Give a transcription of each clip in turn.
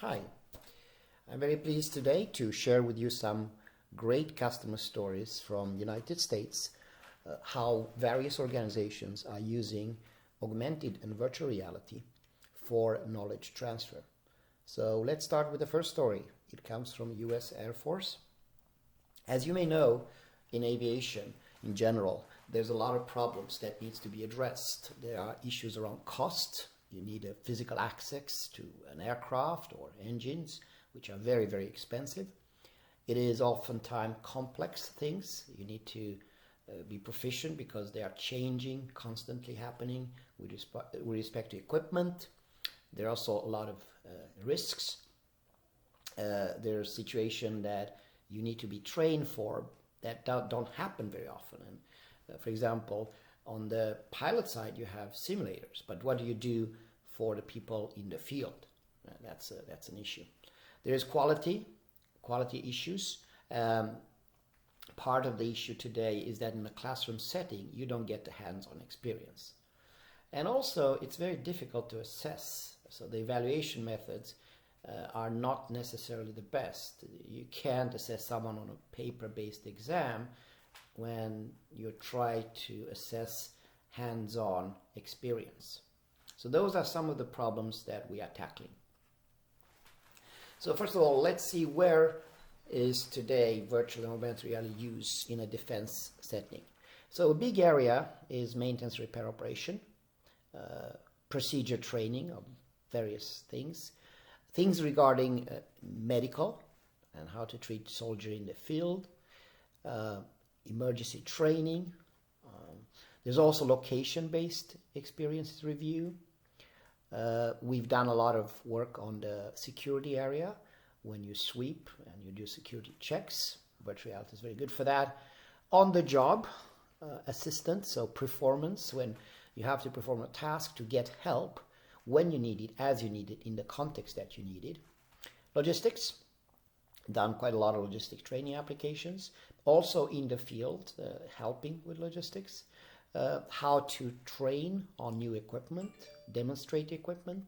Hi, I'm very pleased today to share with you some great customer stories from the United States, how various organizations are using augmented and virtual reality for knowledge transfer. So let's start with the first story. It comes from US Air Force. As you may know, in aviation in general, there's a lot of problems that needs to be addressed. There are issues around cost. You need a physical access to an aircraft or engines, which are very, very expensive. It is oftentimes complex things. You need to be proficient because they are changing, constantly happening with respect to equipment. There are also a lot of risks. There's situations that you need to be trained for that don't happen very often. And for example, on the pilot side, you have simulators, but what do you do for the people in the field? That's an issue. There is quality issues. Part of the issue today is that in a classroom setting, you don't get the hands-on experience. And also, it's very difficult to assess. So the evaluation methods are not necessarily the best. You can't assess someone on a paper-based exam when you try to assess hands-on experience. So those are some of the problems that we are tackling. So first of all, let's see where is today virtual and augmented reality used in a defense setting. So a big area is maintenance, repair, operation, procedure training of various things regarding medical and how to treat soldier in the field, emergency training. There's also location-based experiences review. We've done a lot of work on the security area when you sweep and you do security checks. Virtual reality is very good for that. On the job assistance, so performance, when you have to perform a task to get help when you need it, as you need it, in the context that you need it. Logistics, done quite a lot of logistic training applications. Also in the field, helping with logistics. How to train on new equipment, demonstrate equipment,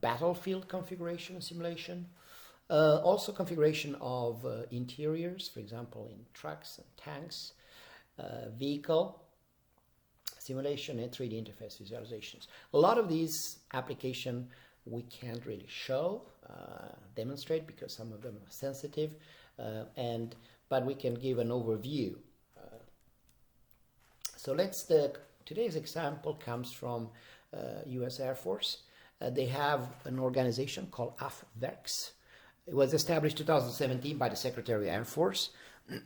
battlefield configuration and simulation, also configuration of interiors, for example, in trucks and tanks, vehicle simulation and 3D interface visualizations. A lot of these applications we can't really show, demonstrate, because some of them are sensitive, but we can give an overview. So today's example comes from US Air Force. They have an organization called AFWERX. It was established 2017 by the Secretary of Air Force.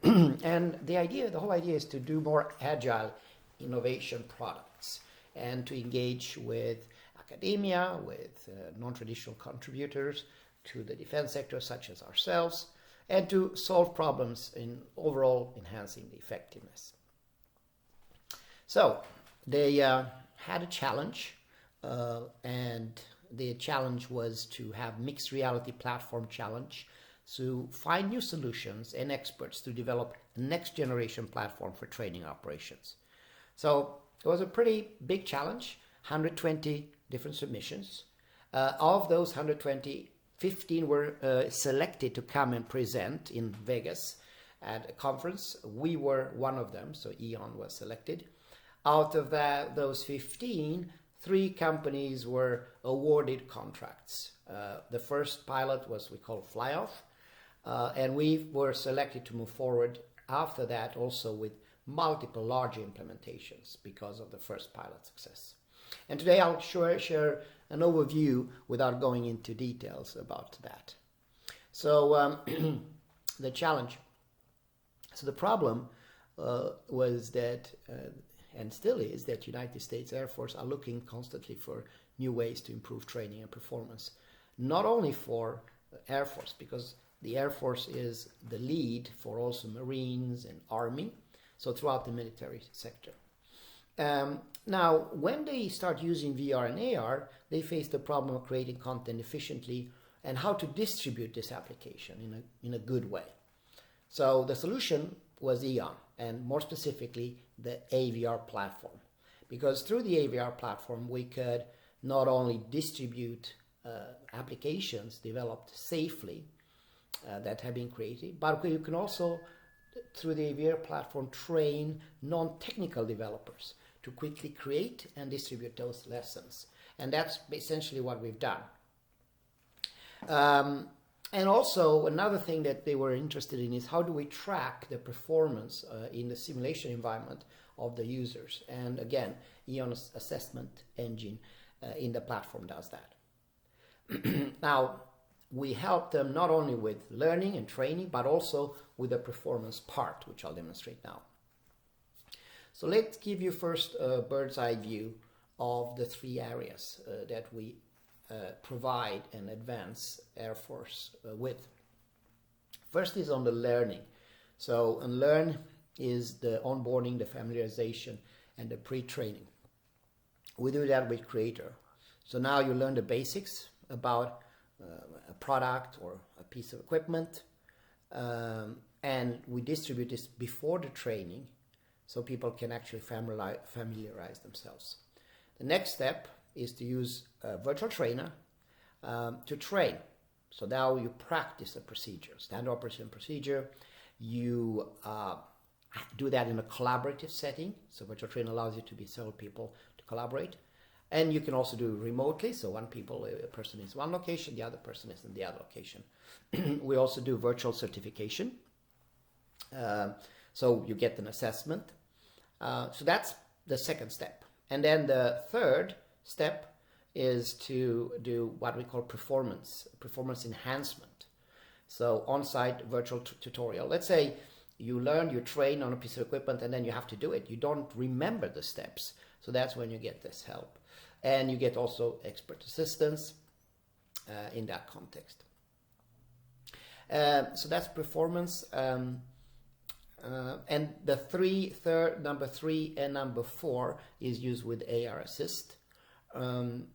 And the whole idea is to do more agile innovation products and to engage with academia, with non-traditional contributors to the defense sector such as ourselves, and to solve problems in overall enhancing the effectiveness. So they had a challenge, and the challenge was to have mixed reality platform challenge to find new solutions and experts to develop a next generation platform for training operations. So it was a pretty big challenge, 120 different submissions. Of those 120, 15 were selected to come and present in Vegas at a conference. We were one of them, so Eon was selected. Out of those 15, 3 companies were awarded contracts. The first pilot was we call fly-off, and we were selected to move forward after that also with multiple large implementations because of the first pilot success. And today I'll share an overview without going into details about that. So the challenge. So the problem was that and still is that United States Air Force are looking constantly for new ways to improve training and performance. Not only for Air Force, because the Air Force is the lead for also Marines and Army, so throughout the military sector. Now, when they start using VR and AR, they face the problem of creating content efficiently and how to distribute this application in a good way. So the solution was Eon, and more specifically, the AVR platform. Because through the AVR platform, we could not only distribute applications developed safely that have been created, but you can also, through the AVR platform, train non-technical developers to quickly create and distribute those lessons. And that's essentially what we've done. And also another thing that they were interested in is how do we track the performance in the simulation environment of the users. And again, Eon's assessment engine in the platform does that. Now, we help them not only with learning and training, but also with the performance part, which I'll demonstrate now. So let's give you first a bird's eye view of the three areas that we provide and advance Air Force with. First is on the learning. So, and learn is the onboarding, the familiarization, and the pre-training. We do that with Creator. So now you learn the basics about a product or a piece of equipment, and we distribute this before the training so people can actually familiarize themselves. The next step is to use a virtual trainer to train. So now you practice a procedure, standard operating procedure. You do that in a collaborative setting. So virtual trainer allows you to be several people to collaborate. And you can also do remotely. So a person is one location, the other person is in the other location. We also do virtual certification. So you get an assessment. So that's the second step. And then the third step is to do what we call performance enhancement. So on-site virtual tutorial. Let's say you learn, you train on a piece of equipment, and then you have to do it. You don't remember the steps. So that's when you get this help. And you get also expert assistance in that context. So that's performance. And the number 3 and number 4 is used with AR Assist. And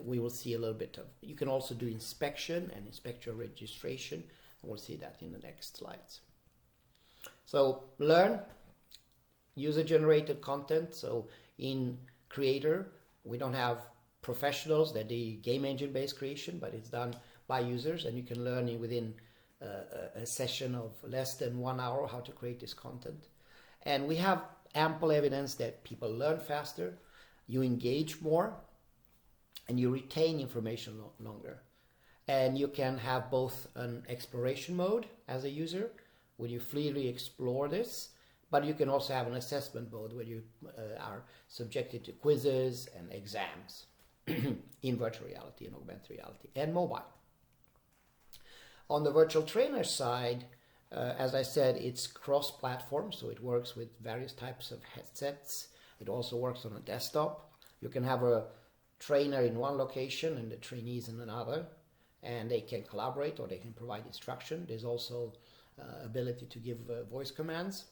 we will see a little bit of, you can also do inspection and inspector registration. We'll see that in the next slides. So learn, user-generated content. So in Creator, we don't have professionals that do game engine-based creation, but it's done by users, and you can learn within a session of less than 1 hour how to create this content. And we have ample evidence that people learn faster, you engage more, and you retain information longer. And you can have both an exploration mode as a user, where you freely explore this, but you can also have an assessment mode where you are subjected to quizzes and exams in virtual reality and augmented reality and mobile. On the virtual trainer side, as I said, it's cross-platform, so it works with various types of headsets. It also works on a desktop. You can have a trainer in one location and the trainees in another, and they can collaborate or they can provide instruction. There's also ability to give voice commands.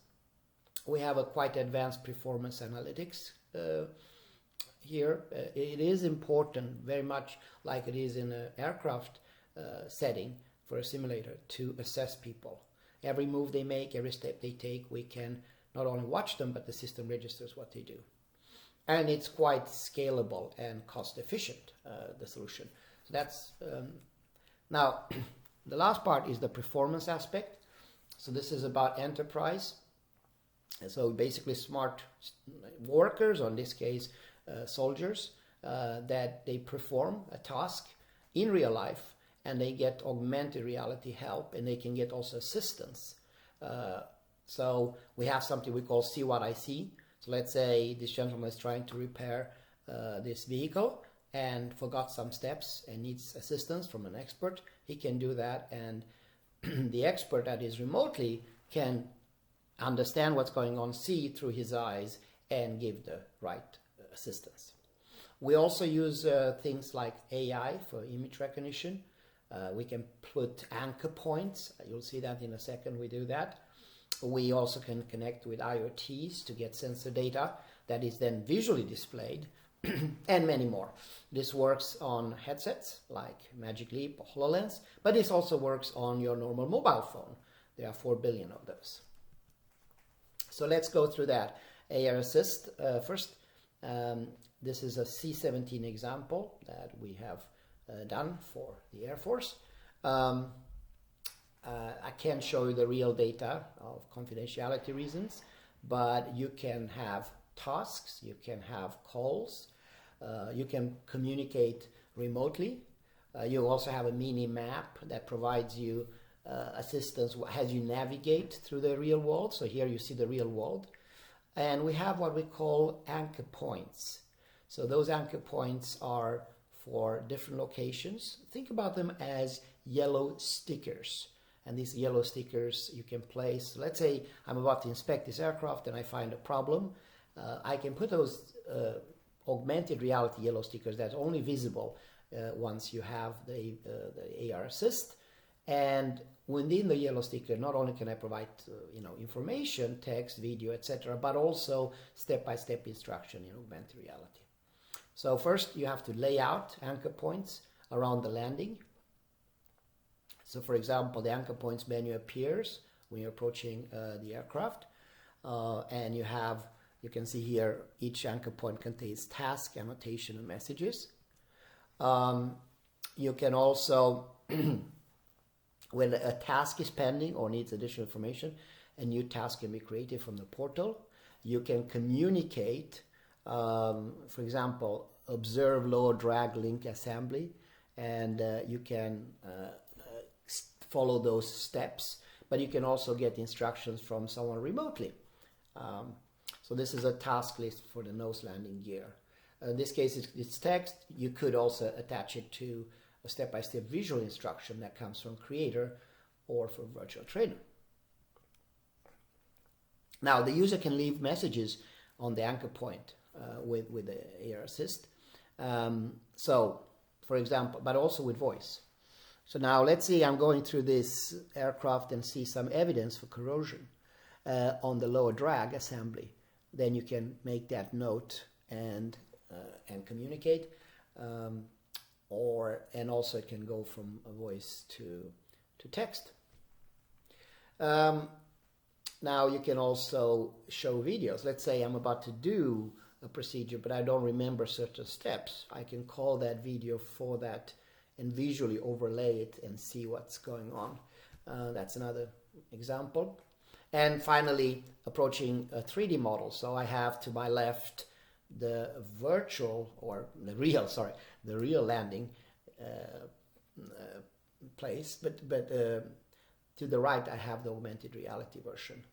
We have a quite advanced performance analytics here. It is important, very much like it is in an aircraft setting for a simulator, to assess people. Every move they make, every step they take, we can not only watch them, but the system registers what they do. And it's quite scalable and cost efficient, the solution. So that's, now, the last part is the performance aspect. So this is about enterprise. And so basically smart workers, or in this case, soldiers, that they perform a task in real life, and they get augmented reality help, and they can get also assistance. So we have something we call See What I See. So let's say this gentleman is trying to repair this vehicle and forgot some steps and needs assistance from an expert. He can do that, and the expert that is remotely can understand what's going on, see through his eyes, and give the right assistance. We also use things like AI for image recognition. We can put anchor points. You'll see that in a second we do that. We also can connect with IoTs to get sensor data that is then visually displayed, and many more. This works on headsets like Magic Leap or HoloLens, but this also works on your normal mobile phone. There are 4 billion of those. So let's go through that. AR Assist first. This is a C-17 example that we have done for the Air Force. I can't show you the real data of confidentiality reasons, but you can have tasks, you can have calls, you can communicate remotely. You also have a mini map that provides you assistance as you navigate through the real world. So here you see the real world. And we have what we call anchor points. So those anchor points are for different locations. Think about them as yellow stickers. And these yellow stickers you can place. Let's say I'm about to inspect this aircraft and I find a problem. I can put those augmented reality yellow stickers that's only visible once you have the AR assist. And within the yellow sticker, not only can I provide information, text, video, etc., but also step-by-step instruction in augmented reality. So first you have to lay out anchor points around the landing. So for example, the anchor points menu appears when you're approaching the aircraft, and you can see here each anchor point contains task, annotation, and messages. You can also when a task is pending or needs additional information, a new task can be created from the portal. You can communicate, for example, observe lower drag link assembly, and you can follow those steps, but you can also get instructions from someone remotely. So this is a task list for the nose landing gear. In this case, it's text. You could also attach it to a step-by-step visual instruction that comes from Creator or from Virtual Trainer. Now, the user can leave messages on the anchor point with the AR Assist. So, for example, but also with voice. So now let's see, I'm going through this aircraft and see some evidence for corrosion on the lower drag assembly. Then you can make that note and communicate. And also it can go from a voice to text. Now you can also show videos. Let's say I'm about to do a procedure, but I don't remember certain steps. I can call that video for that and visually overlay it and see what's going on. That's another example. And finally, approaching a 3D model. So I have to my left the real landing place, but to the right I have the augmented reality version,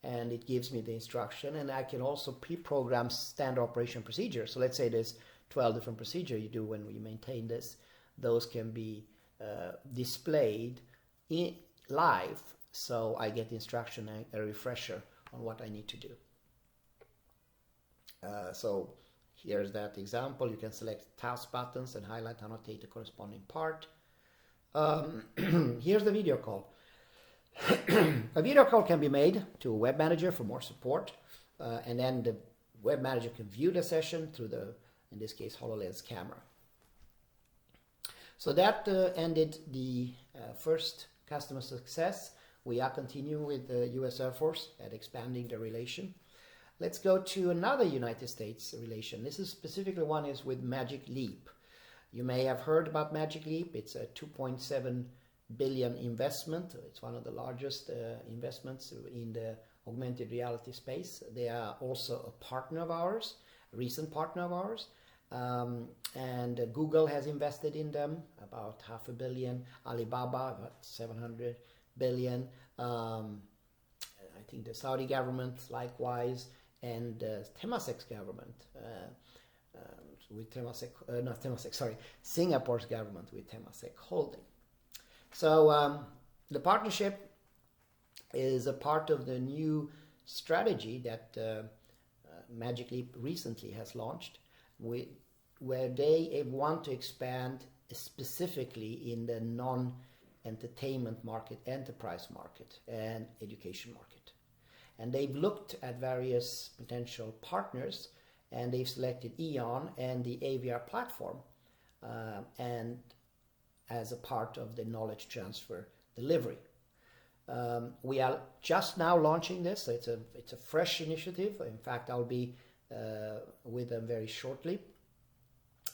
and it gives me the instruction, and I can also pre-program standard operation procedures. So let's say there's 12 different procedures you do when we maintain this. Those can be displayed in live, so I get instruction and a refresher on what I need to do. So here's that example. You can select task buttons and highlight, annotate the corresponding part. Here's the video call. A video call can be made to a web manager for more support, and then the web manager can view the session through the, in this case, HoloLens camera. So that ended the first customer success. We are continuing with the US Air Force at expanding the relation. Let's go to another United States relation. This is specifically one is with Magic Leap. You may have heard about Magic Leap. It's a 2.7 billion investment. It's one of the largest investments in the augmented reality space. They are also a partner of ours, a recent partner of ours. And Google has invested in them, about $500 million. Alibaba, about 700 billion. I think the Saudi government likewise, and Temasek's government with Temasek, Singapore's government with Temasek Holding. So the partnership is a part of the new strategy that Magic Leap recently has launched, where they want to expand specifically in the non-entertainment market, enterprise market, and education market. And they've looked at various potential partners, and they've selected Eon and the AVR platform and as a part of the knowledge transfer delivery. We are just now launching this. So it's a fresh initiative. In fact, I'll be with them very shortly.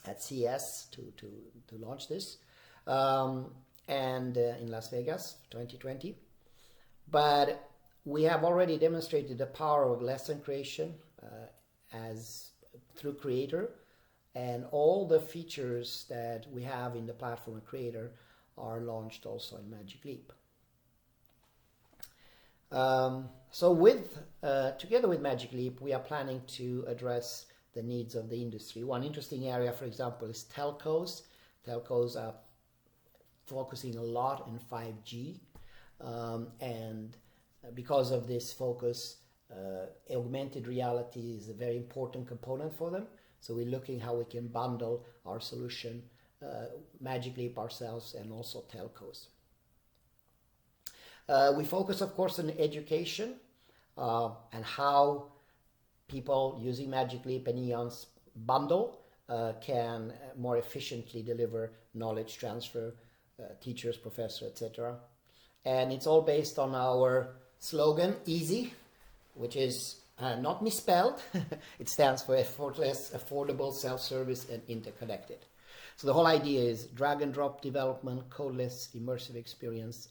at CES to launch this, and in Las Vegas 2020. But we have already demonstrated the power of lesson creation as through Creator, and all the features that we have in the platform Creator are launched also in Magic Leap. So together with Magic Leap, we are planning to address the needs of the industry. One interesting area, for example, is telcos. Telcos are focusing a lot on 5G, and because of this focus, augmented reality is a very important component for them. So we're looking how we can bundle our solution, Magic Leap ourselves, and also telcos. We focus, of course, on education and how people using Magic Leap and Eon's bundle can more efficiently deliver knowledge transfer, teachers, professors, etc. And it's all based on our slogan, EASY, which is not misspelled. It stands for effortless, affordable, self-service, and interconnected. So the whole idea is drag and drop development, codeless, immersive experience,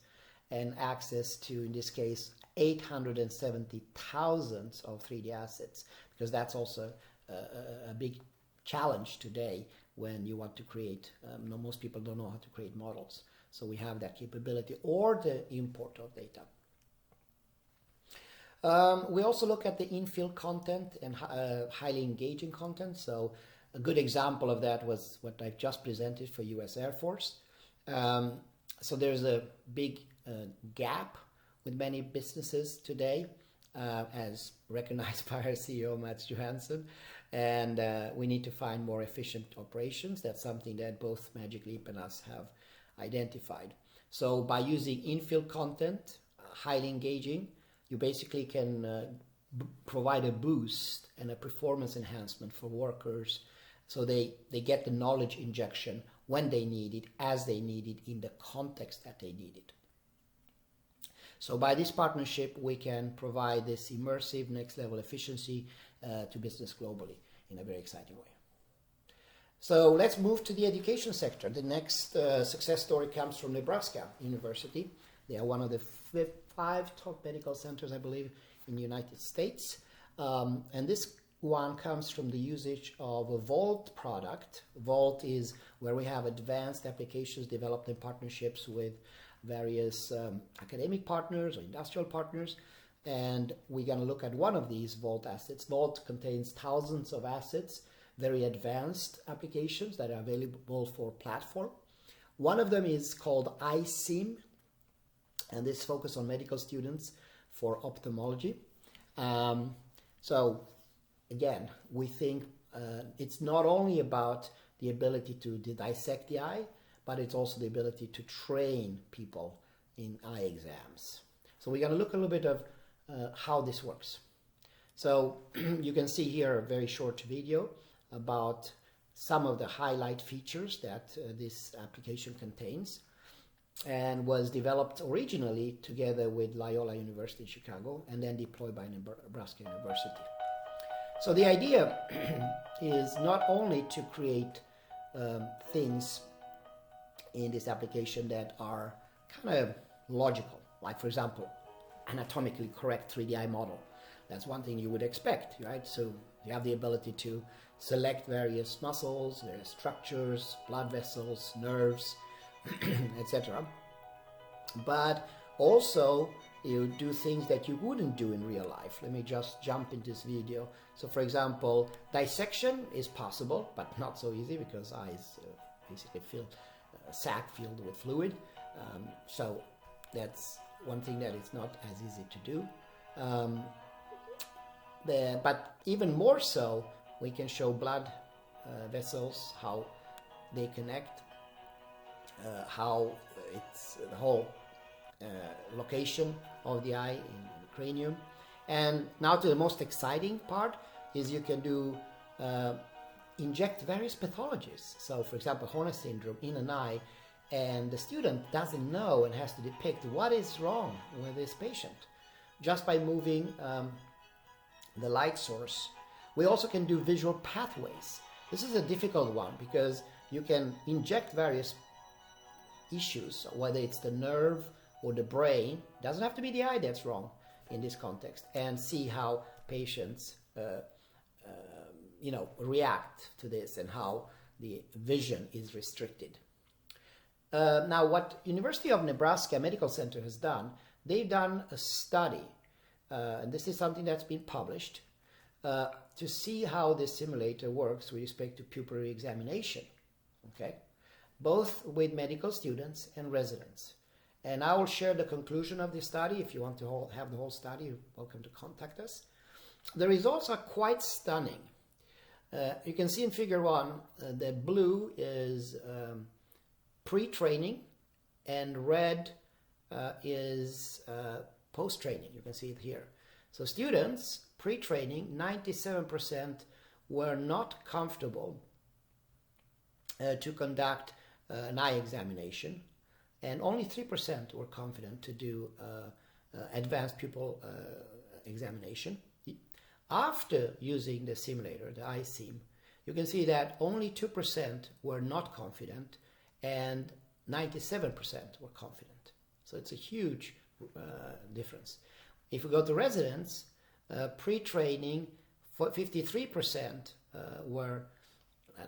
and access to, in this case, 870,000 of 3D assets, because that's also a big challenge today when you want to create, most people don't know how to create models. So we have that capability, or the import of data. We also look at the infill content and highly engaging content. So a good example of that was what I've just presented for US Air Force. So there's a big gap with many businesses today, as recognized by our CEO, Mats Johansson, and we need to find more efficient operations. That's something that both Magic Leap and us have identified. So by using infill content, highly engaging, you basically can provide a boost and a performance enhancement for workers, so they get the knowledge injection when they need it, as they need it, in the context that they need it. So by this partnership, we can provide this immersive next level efficiency to business globally in a very exciting way. So let's move to the education sector. The next success story comes from Nebraska University. They are one of the 5 top medical centers, I believe, in the United States. And this one comes from the usage of a Vault product. Vault is where we have advanced applications developed in partnerships with various academic partners or industrial partners, and we're going to look at one of these Vault assets. Vault contains thousands of assets, very advanced applications that are available for platform. One of them is called iSim, and this focuses on medical students for ophthalmology. So again, we think it's not only about the ability to dissect the eye, but it's also the ability to train people in eye exams. So we're going to look a little bit of how this works. So you can see here a very short video about some of the highlight features that this application contains, and was developed originally together with Loyola University in Chicago and then deployed by Nebraska University. So the idea is not only to create things in this application that are kind of logical, like, for example, anatomically correct 3D eye model. That's one thing you would expect, right? So you have the ability to select various muscles, various structures, blood vessels, nerves, etc. But also you do things that you wouldn't do in real life. Let me just jump into this video. So for example, dissection is possible, but not so easy, because eyes basically fill a sac filled with fluid. So that's one thing that is not as easy to do. But even more so, we can show blood vessels, how they connect, how it's the whole location of the eye in the cranium. And now to the most exciting part is you can do inject various pathologies. So for example, Horner syndrome in an eye, and the student doesn't know and has to depict what is wrong with this patient just by moving the light source. We also can do visual pathways. This is a difficult one because you can inject various issues, whether it's the nerve or the brain. It doesn't have to be the eye that's wrong in this context, and see how patients react to this and how the vision is restricted. Now, what University of Nebraska Medical Center has done, they've done a study, and this is something that's been published, to see how this simulator works with respect to pupillary examination, okay, both with medical students and residents. And I will share the conclusion of this study. If you want to have the whole study, you're welcome to contact us. The results are quite stunning. You can see in figure 1, the blue is pre-training, and red is post-training. You can see it here. So students, pre-training, 97% were not comfortable to conduct an eye examination, and only 3% were confident to do advanced pupil examination. After using the simulator, the iSim, you can see that only 2% were not confident and 97% were confident. So it's a huge difference. If we go to residents, pre-training, 53% were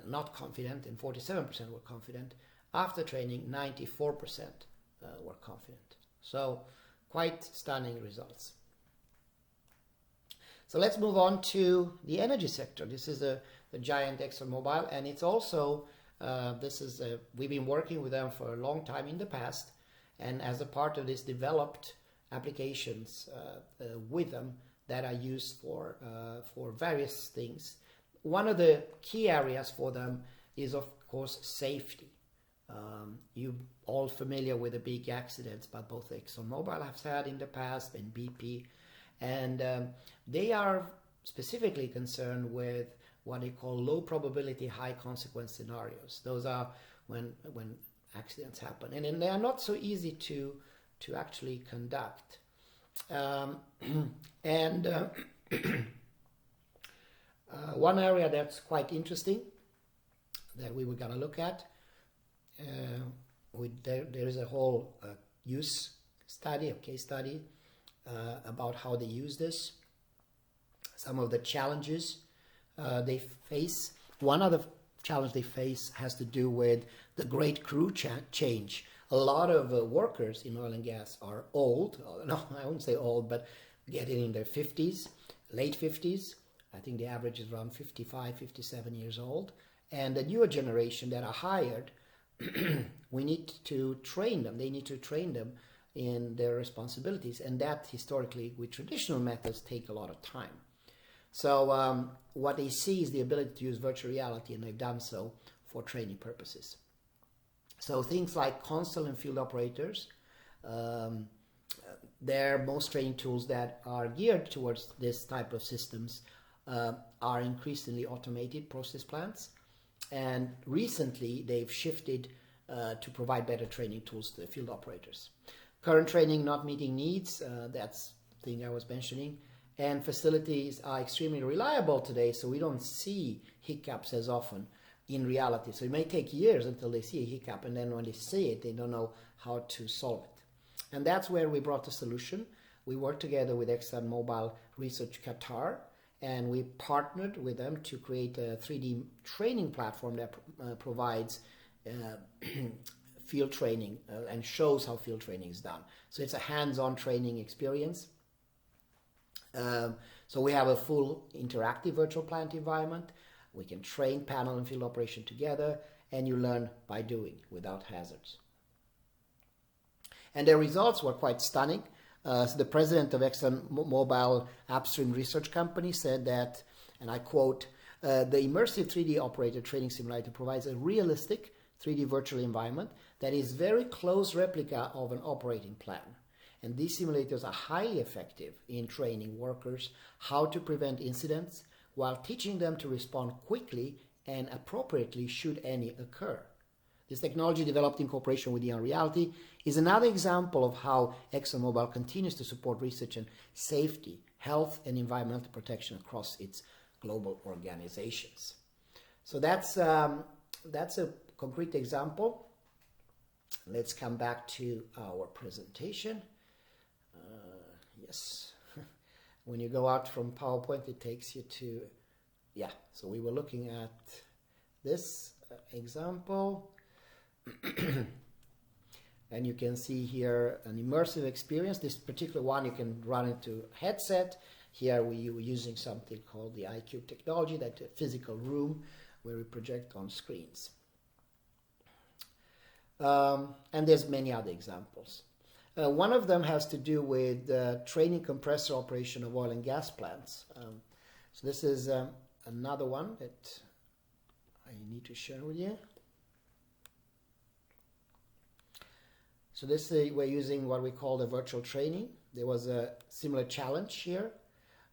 not confident and 47% were confident. After training, 94% were confident. So quite stunning results. So let's move on to the energy sector. This is the giant ExxonMobil, and it's also, we've been working with them for a long time in the past, and as a part of this, developed applications with them that are used for various things. One of the key areas for them is, of course, safety. You're all familiar with the big accidents that both ExxonMobil has had in the past and BP, and they are specifically concerned with what they call low probability, high consequence scenarios. Those are when accidents happen, and they are not so easy to actually conduct. One area that's quite interesting that we were going to look at, there is a whole use study, a case study about how they use this, some of the challenges they face. One of the challenges they face has to do with the great crew change. A lot of workers in oil and gas are old. No, I won't say old, but getting in their 50s, late 50s. I think the average is around 55, 57 years old. And the newer generation that are hired, we need to train them. They need to train them in their responsibilities. And that historically, with traditional methods, take a lot of time. So what they see is the ability to use virtual reality, and they've done so for training purposes. So things like console and field operators, they're most training tools that are geared towards this type of systems are increasingly automated process plants. And recently they've shifted to provide better training tools to the field operators. Current training not meeting needs, that's the thing I was mentioning. And facilities are extremely reliable today, so we don't see hiccups as often in reality. So it may take years until they see a hiccup, and then when they see it, they don't know how to solve it. And that's where we brought a solution. We worked together with ExxonMobil Research Qatar, and we partnered with them to create a 3D training platform that provides field training and shows how field training is done. So it's a hands-on training experience. So we have a full interactive virtual plant environment. We can train panel and field operation together, and you learn by doing without hazards. And their results were quite stunning. So the president of ExxonMobil Upstream Research Company said that, and I quote, the immersive 3D operator training simulator provides a realistic 3D virtual environment that is very close replica of an operating plan. And these simulators are highly effective in training workers how to prevent incidents while teaching them to respond quickly and appropriately should any occur. This technology, developed in cooperation with Eon Reality, is another example of how ExxonMobil continues to support research and safety, health and environmental protection across its global organizations. So that's a concrete example. Let's come back to our presentation. Yes, when you go out from PowerPoint, it takes you to, yeah, so we were looking at this example. And you can see here an immersive experience. This particular one you can run into a headset. Here we were using something called the iCube technology, that's a physical room where we project on screens. And there's many other examples. One of them has to do with training compressor operation of oil and gas plants. So this is another one that I need to share with you. So this we're using what we call the virtual training. There was a similar challenge here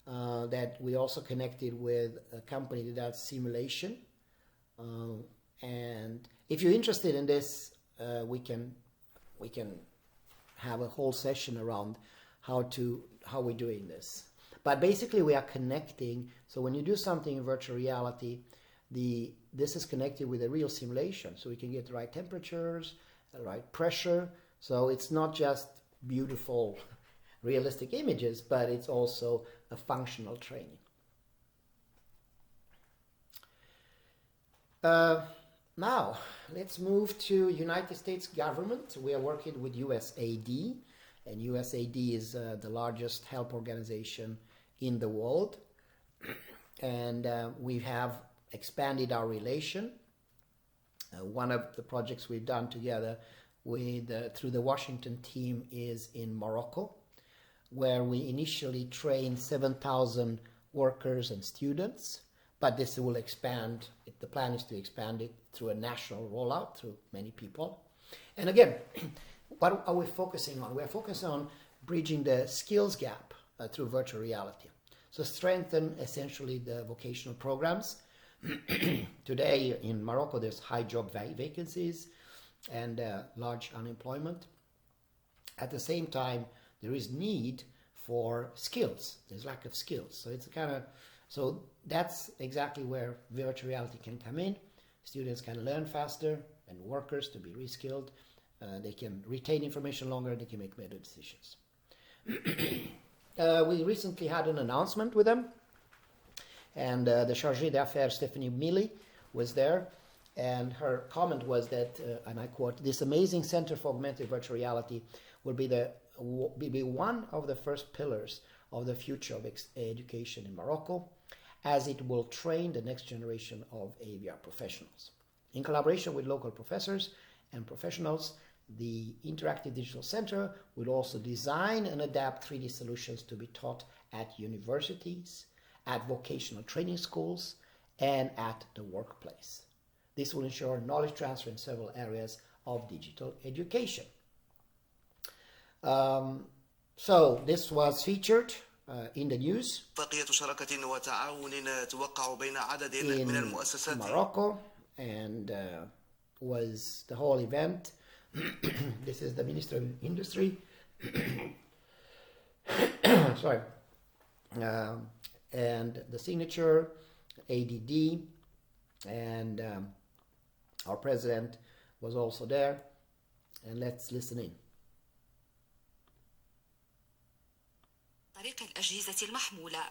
that we also connected with a company that does simulation. And if you're interested in this, we can have a whole session around how we're doing this. But basically we are connecting. So when you do something in virtual reality, this is connected with a real simulation. So we can get the right temperatures, the right pressure. So it's not just beautiful, realistic images, but it's also a functional training. Now, let's move to United States government. We are working with USAID, and USAID is the largest help organization in the world. And we have expanded our relation. One of the projects we've done together through the Washington team is in Morocco, where we initially trained 7,000 workers and students, but this will expand. The plan is to expand it through a national rollout through many people. And again, what are we focusing on? We're focusing on bridging the skills gap through virtual reality. So strengthen essentially the vocational programs. Today in Morocco, there's high job vacancies and large unemployment. At the same time, there is need for skills. There's lack of skills. So it's so that's exactly where virtual reality can come in. Students can learn faster and workers to be reskilled. They can retain information longer. They can make better decisions. We recently had an announcement with them, and the Chargée d'Affaires, Stephanie Milley, was there. And her comment was that, and I quote, "This amazing Center for Augmented Virtual Reality will be one of the first pillars of the future of education in Morocco, as it will train the next generation of AVR professionals. In collaboration with local professors and professionals, the Interactive Digital Center will also design and adapt 3D solutions to be taught at universities, at vocational training schools, and at the workplace. This will ensure knowledge transfer in several areas of digital education." So this was featured in the news in Morocco, and was the whole event. This is the Minister of Industry. Sorry. And the signature, ADD, and our president was also there. And let's listen in. الأجهزة المحمولة.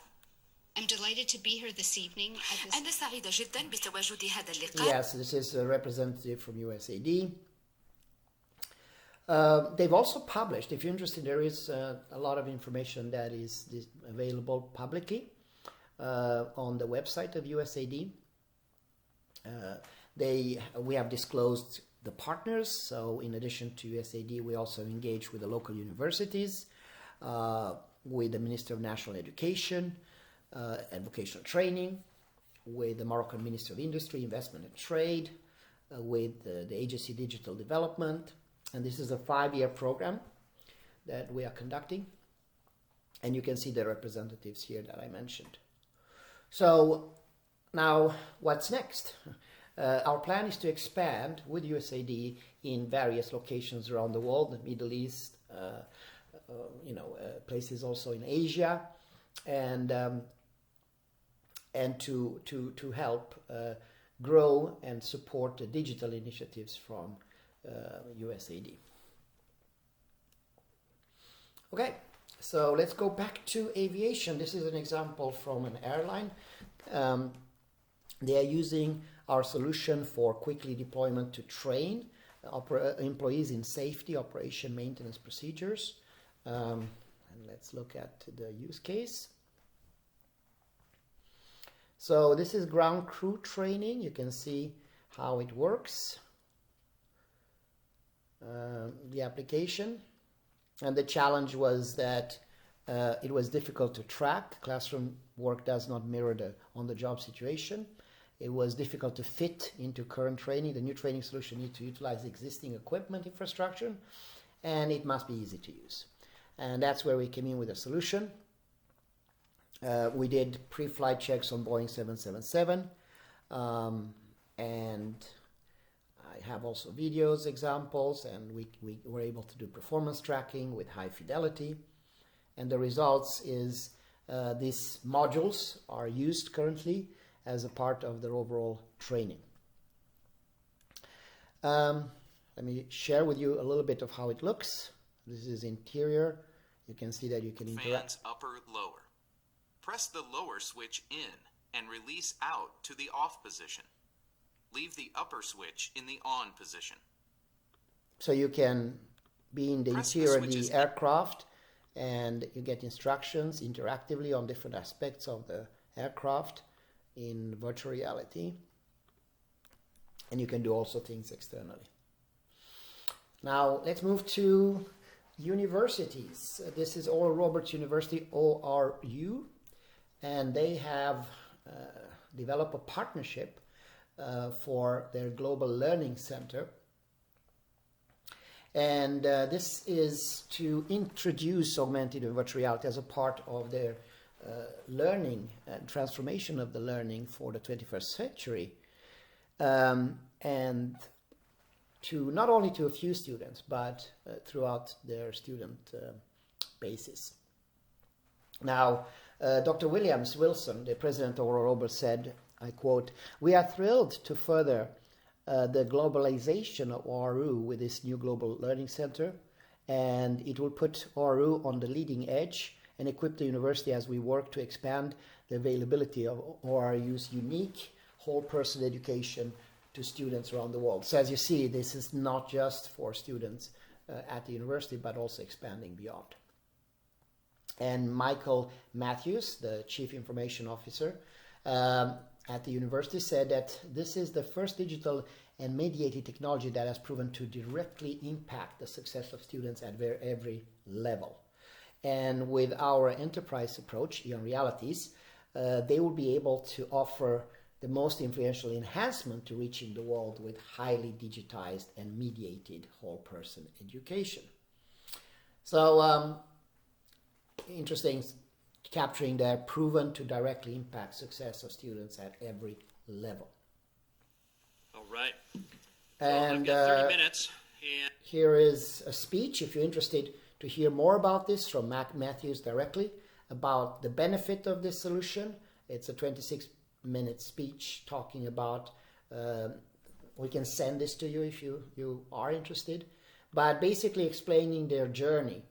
I'm delighted to be here this evening. أنا سعيدة جدا بتواجد هذا اللقاء. Yes, this is a representative from USAID. They've also published, if you're interested, there is a lot of information that is available publicly on the website of USAID. We have disclosed the partners, so in addition to USAID, we also engage with the local universities, with the Minister of National Education and Vocational Training, with the Moroccan Minister of Industry, Investment and Trade, with the Agency Digital Development. And this is a 5-year program that we are conducting. And you can see the representatives here that I mentioned. So now what's next? Our plan is to expand with USAID in various locations around the world, the Middle East, places also in Asia, and to help grow and support the digital initiatives from USAID. Okay, so let's go back to aviation. This is an example from an airline. They are using our solution for quickly deployment to train employees in safety, operation, maintenance procedures. And let's look at the use case. So this is ground crew training. You can see how it works. The application. And the challenge was that it was difficult to track. Classroom work does not mirror the on-the-job situation. It was difficult to fit into current training. The new training solution needs to utilize existing equipment infrastructure, and it must be easy to use. And that's where we came in with a solution. We did pre-flight checks on Boeing 777, and I have also videos, examples, and we were able to do performance tracking with high fidelity. And the results is these modules are used currently as a part of their overall training. Let me share with you a little bit of how it looks. This is interior. You can see that you can interact. Fans upper, lower. Press the lower switch in and release out to the off position. Leave the upper switch in the on position. So you can be in the Press the interior of switches the aircraft, and you get instructions interactively on different aspects of the aircraft in virtual reality. And you can do also things externally. Now let's move to universities. This is Oral Roberts University, ORU, and they have developed a partnership for their Global Learning Center. And this is to introduce augmented and virtual reality as a part of their learning and transformation of the learning for the 21st century. And to not only to a few students, but throughout their student bases. Now, Dr. Wilson, the president of Oral Roberts, said, I quote, "We are thrilled to further the globalization of ORU with this new Global Learning Center, and it will put ORU on the leading edge and equip the university as we work to expand the availability of ORU's unique whole person education to students around the world." So as you see, this is not just for students at the university, but also expanding beyond. And Michael Matthews, the Chief Information Officer at the university, said that this is the first digital and mediated technology that has proven to directly impact the success of students at every level. And with our enterprise approach, Eon Realities, they will be able to offer the most influential enhancement to reaching the world with highly digitized and mediated whole person education. So interesting, capturing their proven to directly impact success of students at every level. All right. And I've got 30 minutes. And here is a speech, if you're interested to hear more about this, from Matthews directly, about the benefit of this solution. It's a 26-minute speech talking about, we can send this to you if you are interested, but basically explaining their journey,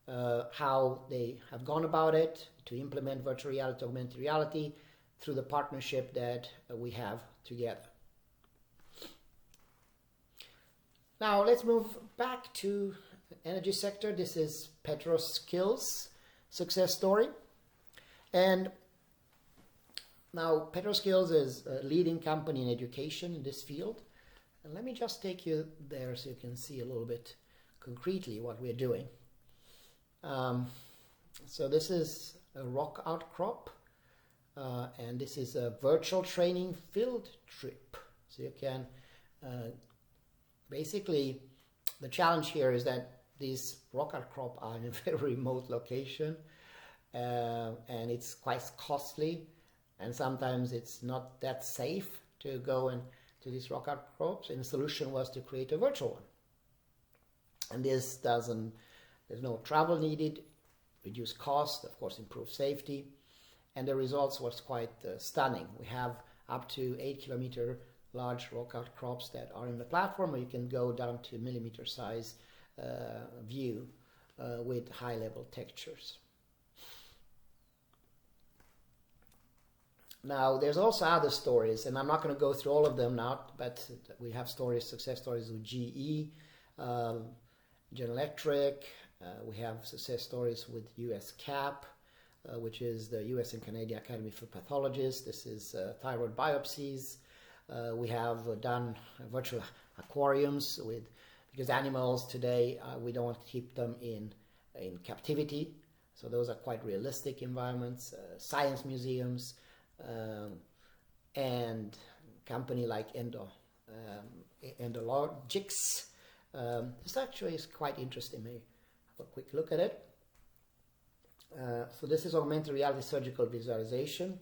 how they have gone about it to implement virtual reality, augmented reality, through the partnership that we have together. Now let's move back to energy sector. This is Petroskill's success story. And now Petroskills is a leading company in education in this field. And let me just take you there so you can see a little bit concretely what we're doing. So this is a rock outcrop, and this is a virtual training field trip. So you can basically, the challenge here is that these rock outcrop are in a very remote location, and it's quite costly, and sometimes it's not that safe to go and to these rock outcrops. And the solution was to create a virtual one. And this there's no travel needed, reduce cost, of course improve safety, and the results was quite stunning. We have up to 8 kilometer large rock outcrops that are in the platform, or you can go down to millimeter size view with high level textures. Now, there's also other stories, and I'm not going to go through all of them now, but we have stories, success stories with GE, General Electric. We have success stories with US CAP, which is the US and Canadian Academy for Pathologists. This is thyroid biopsies. We have done virtual aquariums because animals today, we don't want to keep them in captivity. So those are quite realistic environments. Science museums, and company like Endologics. This actually is quite interesting. Maybe have a quick look at it. So this is augmented reality surgical visualization.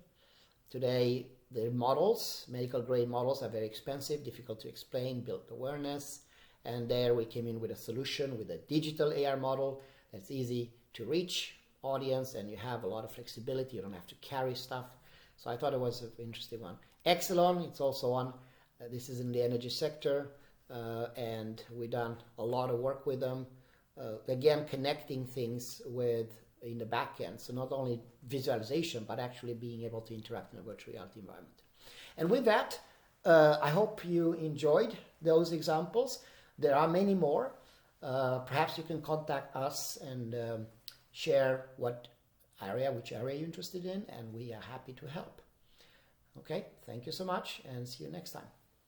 Today, the models, medical grade models, are very expensive, difficult to explain, build awareness. And there we came in with a solution with a digital AR model that's easy to reach audience, and you have a lot of flexibility. You don't have to carry stuff. So I thought it was an interesting one. Exelon, it's also one. This is in the energy sector, and we've done a lot of work with them. Again, connecting things in the back end. So not only visualization, but actually being able to interact in a virtual reality environment. And with that, I hope you enjoyed those examples. There are many more. Perhaps you can contact us and share which area you're interested in, and we are happy to help. Okay, thank you so much, and see you next time.